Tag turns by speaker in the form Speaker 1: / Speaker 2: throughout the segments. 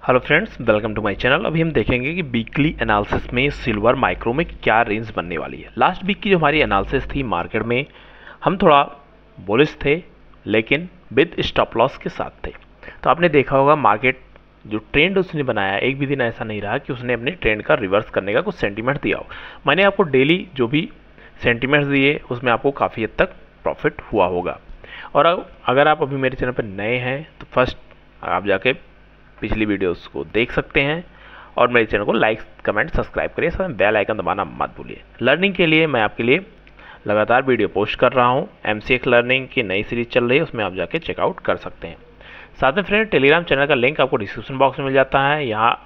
Speaker 1: Hello friends, welcome to my channel. अभी हम देखेंगे कि वीकली एनालिसिस में सिल्वर माइक्रो में क्या रेंज बनने वाली है। लास्ट वीक की जो हमारी एनालिसिस थी मार्केट में, हम थोड़ा बुलिश थे लेकिन विद स्टॉप लॉस के साथ थे। तो आपने देखा होगा मार्केट जो ट्रेंड उसने बनाया, एक भी दिन ऐसा नहीं रहा कि उसने अपने ट्रेंड का रिवर्स करने का कुछ सेंटीमेंट दिया हो। मैंने आपको डेली जो भी सेंटीमेंट्स दिए उसमें आपको काफ़ी हद तक प्रॉफिट हुआ होगा। और अगर आप अभी मेरे चैनल पर नए हैं तो फर्स्ट आप जाके पिछली वीडियोस को देख सकते हैं और मेरे चैनल को लाइक कमेंट सब्सक्राइब करिए, साथ में बेल आइकन दबाना मत भूलिए। लर्निंग के लिए मैं आपके लिए लगातार वीडियो पोस्ट कर रहा हूँ। MCX लर्निंग की नई सीरीज चल रही है, उसमें आप जाके चेकआउट कर सकते हैं। साथ में फ्रेंड टेलीग्राम चैनल का लिंक आपको डिस्क्रिप्शन बॉक्स में मिल जाता है, यहाँ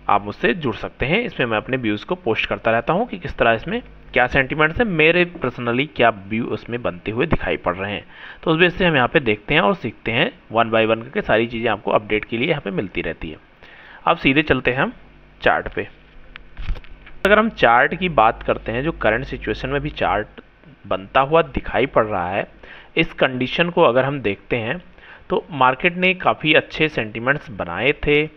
Speaker 1: आप मुझसे जुड़ सकते हैं। इसमें मैं अपने व्यूज़ को पोस्ट करता रहता हूँ कि किस तरह इसमें क्या सेंटीमेंट्स है, मेरे पर्सनली क्या व्यू उसमें बनते हुए दिखाई पड़ रहे हैं। तो उस बेस से हम यहाँ पे देखते हैं और सीखते हैं, वन बाय वन करके सारी चीज़ें आपको अपडेट के लिए यहाँ पे मिलती रहती है। अब सीधे चलते हैं हम चार्ट पे। अगर हम चार्ट की बात करते हैं, जो करंट सिचुएशन में भी चार्ट बनता हुआ दिखाई पड़ रहा है, इस कंडीशन को अगर हम देखते हैं तो मार्केट ने काफ़ी अच्छे सेंटीमेंट्स बनाए थे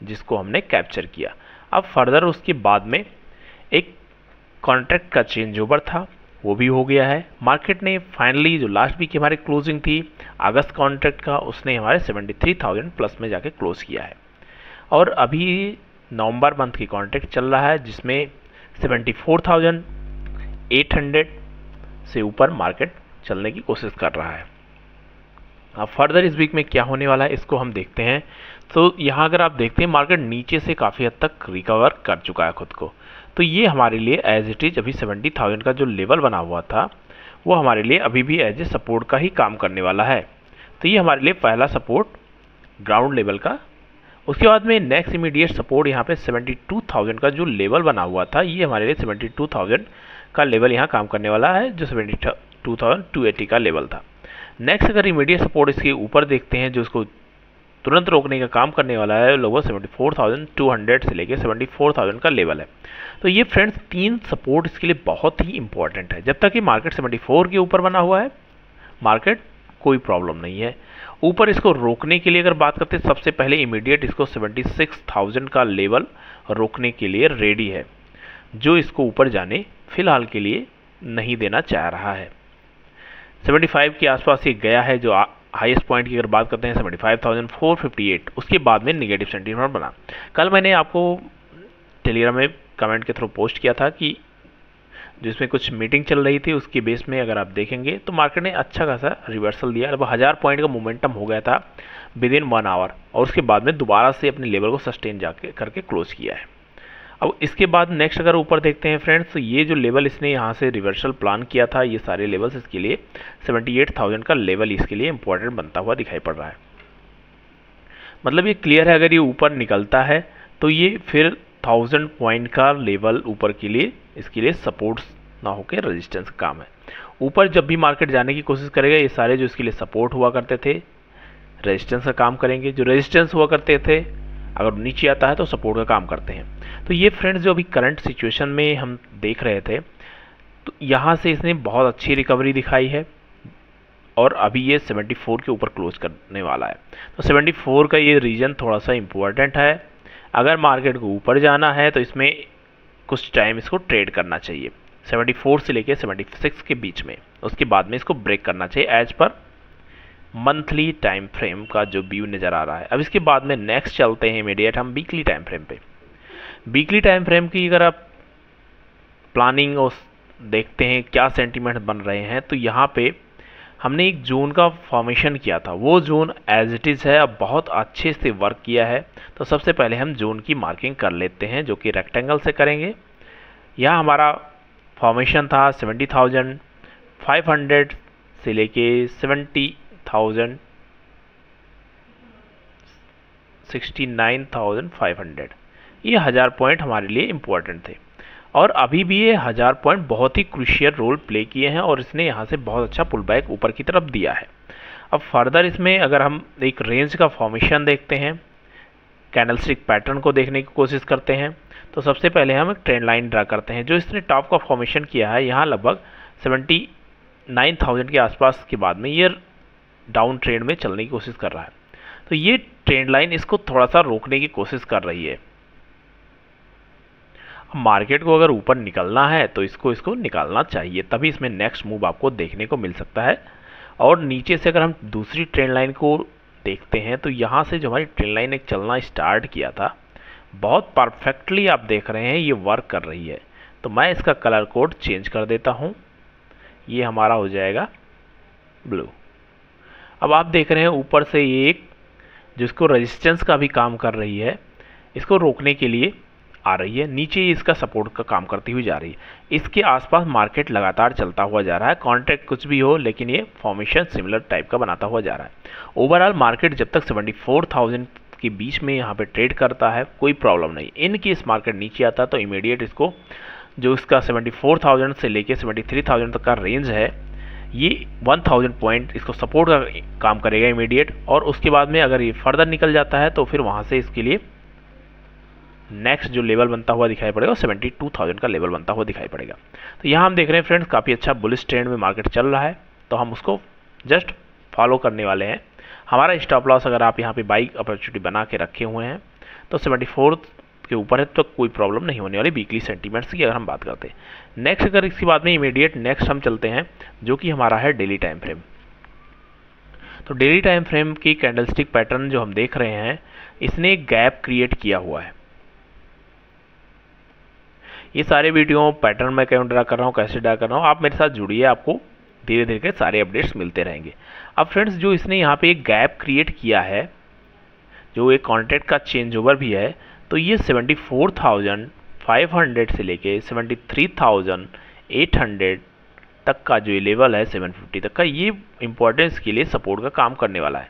Speaker 1: जिसको हमने कैप्चर किया। अब फर्दर उसके बाद में एक कॉन्ट्रैक्ट का चेंज ओवर था, वो भी हो गया है। मार्केट ने फाइनली जो लास्ट वीक की हमारी क्लोजिंग थी अगस्त कॉन्ट्रैक्ट का, उसने हमारे 73,000 प्लस में जाके क्लोज किया है। और अभी नवंबर मंथ की कॉन्ट्रैक्ट चल रहा है जिसमें 74,800 से ऊपर मार्केट चलने की कोशिश कर रहा है। अब फर्दर इस वीक में क्या होने वाला है इसको हम देखते हैं। तो यहाँ अगर आप देखते हैं मार्केट नीचे से काफ़ी हद तक रिकवर कर चुका है खुद को। तो ये हमारे लिए एज इट इज़ अभी 70,000 का जो लेवल बना हुआ था वो हमारे लिए अभी भी एज ए सपोर्ट का ही काम करने वाला है। तो ये हमारे लिए पहला सपोर्ट ग्राउंड लेवल का। उसके बाद में नेक्स्ट इमीडिएट सपोर्ट यहाँ पे 72,000 का जो लेवल बना हुआ था, ये हमारे लिए 72,000 का लेवल यहाँ काम करने वाला है, जो 72,280 का लेवल था। नेक्स्ट अगर इमीडिएट सपोर्ट इसके ऊपर देखते हैं जो इसको तुरंत रोकने का काम करने वाला है, लगभग 74,200 से लेकर 74,000 का लेवल है। तो ये फ्रेंड्स तीन सपोर्ट इसके लिए बहुत ही इंपॉर्टेंट है। जब तक कि मार्केट 74 के ऊपर बना हुआ है मार्केट कोई प्रॉब्लम नहीं है। ऊपर इसको रोकने के लिए अगर बात करते हैं, सबसे पहले इमीडिएट इसको 76,000 का लेवल रोकने के लिए रेडी है, जो इसको ऊपर जाने फिलहाल के लिए नहीं देना चाह रहा है। 75 के आसपास ये गया है, जो हाईएस्ट पॉइंट की अगर बात करते हैं 75,458, उसके बाद में निगेटिव सेंटीमेंट बना। कल मैंने आपको टेलीग्राम में कमेंट के थ्रू पोस्ट किया था कि जिसमें कुछ मीटिंग चल रही थी उसके बेस में अगर आप देखेंगे तो मार्केट ने अच्छा खासा रिवर्सल दिया, लगभग 1000 पॉइंट का मोमेंटम हो गया था विद इन 1 आवर, और उसके बाद में दोबारा से अपने लेवल को सस्टेन जाके करके क्लोज किया है। अब इसके बाद नेक्स्ट अगर ऊपर देखते हैं फ्रेंड्स, तो ये जो लेवल इसने यहाँ से रिवर्सल प्लान किया था, ये सारे लेवल्स इसके लिए 78,000 का लेवल इसके लिए इंपॉर्टेंट बनता हुआ दिखाई पड़ रहा है। मतलब ये क्लियर है, अगर ये ऊपर निकलता है तो ये फिर 1000 पॉइंट का लेवल ऊपर के लिए इसके लिए सपोर्ट ना होकर रेजिस्टेंस का काम है। ऊपर जब भी मार्केट जाने की कोशिश करेगा, ये सारे जो इसके लिए सपोर्ट हुआ करते थे रेजिस्टेंस का काम करेंगे, जो रेजिस्टेंस हुआ करते थे अगर नीचे आता है तो सपोर्ट का काम करते हैं। तो ये फ्रेंड्स जो अभी करंट सिचुएशन में हम देख रहे थे, तो यहाँ से इसने बहुत अच्छी रिकवरी दिखाई है और अभी ये 74 के ऊपर क्लोज करने वाला है। तो 74 का ये रीजन थोड़ा सा इम्पोर्टेंट है। अगर मार्केट को ऊपर जाना है तो इसमें कुछ टाइम इसको ट्रेड करना चाहिए 74 से लेकर 76 के बीच में, उसके बाद में इसको ब्रेक करना चाहिए as per monthly time frame का जो व्यू नज़र आ रहा है। अब इसके बाद में नेक्स्ट चलते हैं इमीडिएट हम वीकली टाइम फ्रेम पे। वीकली टाइम फ्रेम की अगर आप प्लानिंग और देखते हैं क्या सेंटीमेंट बन रहे हैं, तो यहाँ पे हमने एक जोन का फॉर्मेशन किया था, वो जोन एज इट इज़ है, अब बहुत अच्छे से वर्क किया है। तो सबसे पहले हम जोन की मार्किंग कर लेते हैं, जो कि रेक्टेंगल से करेंगे। यहाँ हमारा फॉर्मेशन था 70,500 से लेके 69,500, ये 1000 पॉइंट हमारे लिए इम्पोर्टेंट थे। और अभी भी ये 1000 पॉइंट बहुत ही क्रूशियल रोल प्ले किए हैं और इसने यहाँ से बहुत अच्छा पुल बैक ऊपर की तरफ दिया है। अब फर्दर इसमें अगर हम एक रेंज का फॉर्मेशन देखते हैं, कैंडलस्टिक पैटर्न को देखने की कोशिश करते हैं, तो सबसे पहले हम एक ट्रेंड लाइन ड्रा करते हैं। जो इसने टॉप का फॉर्मेशन किया है यहाँ लगभग 79,000 के आसपास के बाद में ये डाउन ट्रेंड में चलने की कोशिश कर रहा है। तो ये ट्रेंड लाइन इसको थोड़ा सा रोकने की कोशिश कर रही है। मार्केट को अगर ऊपर निकलना है तो इसको निकालना चाहिए, तभी इसमें नेक्स्ट मूव आपको देखने को मिल सकता है। और नीचे से अगर हम दूसरी ट्रेंड लाइन को देखते हैं तो यहाँ से जो हमारी ट्रेंड लाइन एक चलना स्टार्ट किया था, बहुत परफेक्टली आप देख रहे हैं ये वर्क कर रही है। तो मैं इसका कलर कोड चेंज कर देता हूँ, ये हमारा हो जाएगा ब्लू। अब आप देख रहे हैं ऊपर से ये एक जिसको रेजिस्टेंस का भी काम कर रही है, इसको रोकने के लिए आ रही है, नीचे इसका सपोर्ट का काम करती हुई जा रही है। इसके आसपास मार्केट लगातार चलता हुआ जा रहा है, कॉन्ट्रैक्ट कुछ भी हो लेकिन ये फॉर्मेशन सिमिलर टाइप का बनाता हुआ जा रहा है। ओवरऑल मार्केट जब तक 74,000 के बीच में यहाँ पे ट्रेड करता है कोई प्रॉब्लम नहीं। इन केस मार्केट नीचे आता है तो इमीडिएट इसको जो इसका 74,000 से लेके 73,000 तक का रेंज है, ये 1000 पॉइंट इसको सपोर्ट का काम करेगा इमीडिएट। और उसके बाद में अगर ये फर्दर निकल जाता है तो फिर वहाँ से इसके लिए नेक्स्ट जो लेवल बनता हुआ दिखाई पड़ेगा 72,000 का लेवल बनता हुआ दिखाई पड़ेगा। तो यहाँ हम देख रहे हैं फ्रेंड्स काफ़ी अच्छा बुलिश ट्रेंड में मार्केट चल रहा है, तो हम उसको जस्ट फॉलो करने वाले हैं। हमारा स्टॉप लॉस अगर आप यहाँ पे बाई अपॉर्चुनिटी बना के रखे हुए हैं तो 74 के ऊपर है तो कोई प्रॉब्लम नहीं होने वाली वीकली सेंटीमेंट्स की अगर हम बात करते हैं। नेक्स्ट अगर इसके बाद में इमीडिएट नेक्स्ट हम चलते हैं जो कि हमारा है डेली टाइम फ्रेम। तो डेली टाइम फ्रेम की कैंडलस्टिक पैटर्न जो हम देख रहे हैं, इसने एक गैप क्रिएट किया हुआ है। ये सारे वीडियो पैटर्न मैं क्यों ड्रा कर रहा हूँ, कैसे ड्रा कर रहा हूँ, आप मेरे साथ जुड़िए, आपको धीरे धीरे सारे अपडेट्स मिलते रहेंगे। अब फ्रेंड्स जो इसने यहाँ पे एक गैप क्रिएट किया है, जो एक कॉन्ट्रैक्ट का चेंज ओवर भी है, तो ये 74,500 से लेके 73,800 तक का जो ये लेवल है 750 तक का, ये इंपॉर्टेंस के लिए सपोर्ट का काम करने वाला है।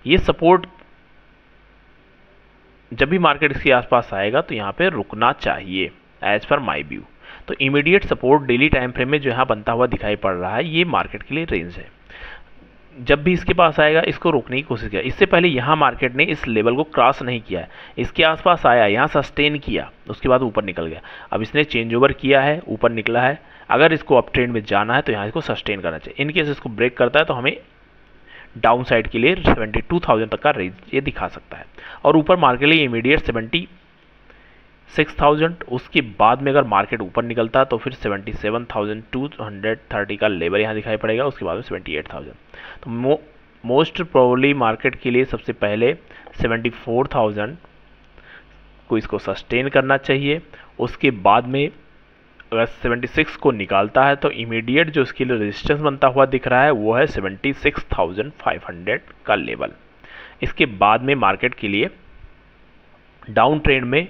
Speaker 1: ये सपोर्ट जब भी मार्केट इसके आसपास आएगा तो यहाँ पे रुकना चाहिए एज पर माई व्यू। तो immediate support daily time frame में जो यहाँ बनता हुआ दिखाई पड़ रहा है, ये मार्केट के लिए रेंज है। जब भी इसके पास आएगा इसको रोकने की कोशिश किया। इससे पहले यहाँ मार्केट ने इस लेवल को क्रॉस नहीं किया है, इसके आसपास आया, यहाँ सस्टेन किया, उसके बाद ऊपर निकल गया। अब इसने चेंज ओवर किया है, ऊपर निकला है, अगर इसको अप ट्रेंड में जाना है तो यहाँ इसको सस्टेन करना चाहिए। इनकेस इसको ब्रेक करता है तो हमें डाउन साइड के लिए 72,000 तक का रेंज ये दिखा सकता है। और ऊपर मार्केट के लिए इमीडिएट 76,000, उसके बाद में अगर मार्केट ऊपर निकलता है तो फिर 77,230 का लेवल यहाँ दिखाई पड़ेगा, उसके बाद में 78,000। तो मोस्ट प्रोबेबली मार्केट के लिए सबसे पहले 74,000 को इसको सस्टेन करना चाहिए। उसके बाद में अगर 76 को निकालता है तो इमीडिएट जो इसके लिए रेजिस्टेंस बनता हुआ दिख रहा है वो है 76,500 का लेवल। इसके बाद में मार्केट के लिए डाउन ट्रेंड में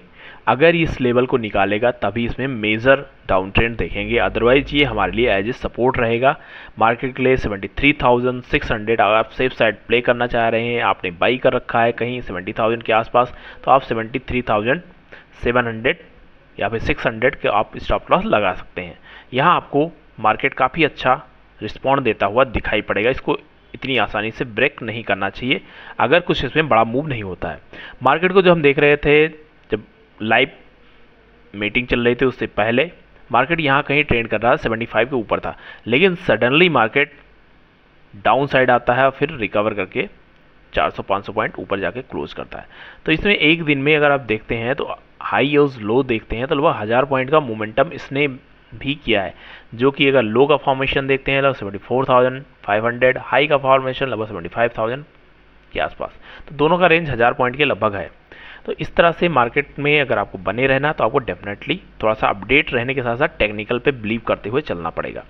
Speaker 1: अगर इस लेवल को निकालेगा तभी इसमें मेजर डाउन ट्रेंड देखेंगे, अदरवाइज ये हमारे लिए एज ए सपोर्ट रहेगा। मार्केट के लिए 73,600 अगर आप सेफ साइड प्ले करना चाह रहे हैं, आपने बाई कर रखा है कहीं 70,000 के आसपास, तो आप 73,700 या फिर 600 के आप स्टॉप लॉस लगा सकते हैं। यहाँ आपको मार्केट काफ़ी अच्छा रिस्पॉन्ड देता हुआ दिखाई पड़ेगा, इसको इतनी आसानी से ब्रेक नहीं करना चाहिए अगर कुछ इसमें बड़ा मूव नहीं होता है। मार्केट को जो हम देख रहे थे जब लाइव मीटिंग चल रही थी उससे पहले मार्केट यहाँ कहीं ट्रेंड कर रहा था, 75 के ऊपर था, लेकिन सडनली मार्केट डाउन साइड आता है और फिर रिकवर करके 400-500 पॉइंट ऊपर जाके क्लोज करता है। तो इसमें एक दिन में अगर आप देखते हैं तो हाई और लो देखते हैं तो लगभग 1000 पॉइंट का मोमेंटम इसने भी किया है, जो कि अगर लो का फॉर्मेशन देखते हैं लगभग 74,500, हाई का फॉर्मेशन लगभग 75,000 के आसपास, तो दोनों का रेंज 1000 पॉइंट के लगभग है। तो इस तरह से मार्केट में अगर आपको बने रहना तो आपको डेफिनेटली थोड़ा सा अपडेट रहने के साथ साथ टेक्निकल पे बिलीव करते हुए चलना पड़ेगा।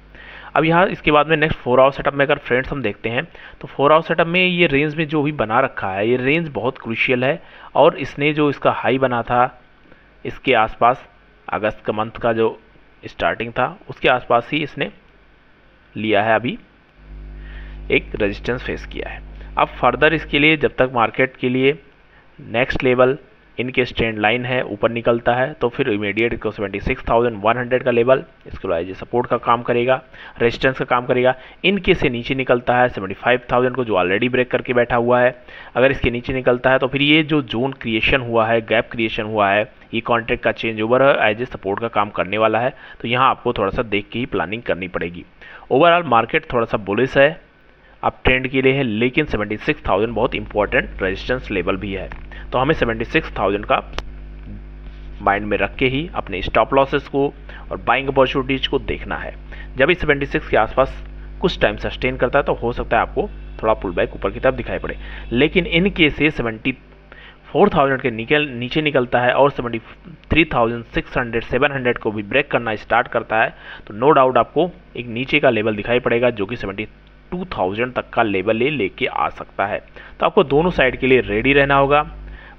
Speaker 1: अब यहाँ इसके बाद में नेक्स्ट 4 आवर सेटअप में अगर फ्रेंड्स हम देखते हैं तो 4 आवर सेटअप में ये रेंज में जो भी बना रखा है, ये रेंज बहुत क्रूशियल है। और इसने जो इसका हाई बना था इसके आसपास, अगस्त का मंथ का जो स्टार्टिंग था उसके आसपास ही इसने लिया है, अभी एक रेजिस्टेंस फेस किया है। अब फर्दर इसके लिए जब तक मार्केट के लिए नेक्स्ट लेवल इनके ट्रेंड लाइन है ऊपर निकलता है तो फिर इमीडिएट इसको 76,100 का लेवल इसको एज सपोर्ट का काम करेगा, रेजिस्टेंस का काम करेगा। इनके से नीचे निकलता है 75,000 को जो ऑलरेडी ब्रेक करके बैठा हुआ है, अगर इसके नीचे निकलता है तो फिर ये जो जोन क्रिएशन हुआ है, गैप क्रिएशन हुआ है, ये कॉन्ट्रैक्ट का चेंज ओवर है, एज ए सपोर्ट का काम करने वाला है। तो यहाँ आपको थोड़ा सा देख के ही प्लानिंग करनी पड़ेगी। ओवरऑल मार्केट थोड़ा सा बुलिश है, अब ट्रेंड के लिए है, लेकिन 76,000 बहुत इंपॉर्टेंट रेजिस्टेंस लेवल भी है। तो हमें 76,000 का माइंड में रख के ही अपने स्टॉप लॉसेस को और बाइंग अपॉर्चुनिटीज को देखना है। जब इस 76 के आसपास कुछ टाइम सस्टेन करता है तो हो सकता है आपको थोड़ा पुल बैक ऊपर की तरफ दिखाई पड़े, लेकिन इन केस ये 74,000 के नीचे निकलता है और 73,600 700 को भी ब्रेक करना स्टार्ट करता है तो नो डाउट आपको एक नीचे का लेवल दिखाई पड़ेगा जो कि 72,000 तक का लेवल लेके आ सकता है। तो आपको दोनों साइड के लिए रेडी रहना होगा।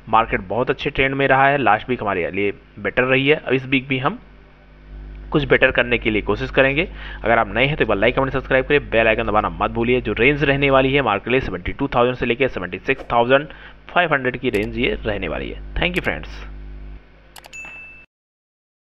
Speaker 1: मार्केट बहुत अच्छे ट्रेंड में रहा है, लास्ट वीक हमारे लिए बेटर रही है। अब इस वीक भी हम कुछ बेटर करने के लिए कोशिश करेंगे। अगर आप नए हैं तो एक बार लाइक कमेंट सब्सक्राइब करें, बेल आइकन दबाना मत भूलिए। जो रेंज रहने वाली है मार्केट के लिए 72,000 से लेकर 76,500 की रेंज ये रहने वाली है। Thank you friends.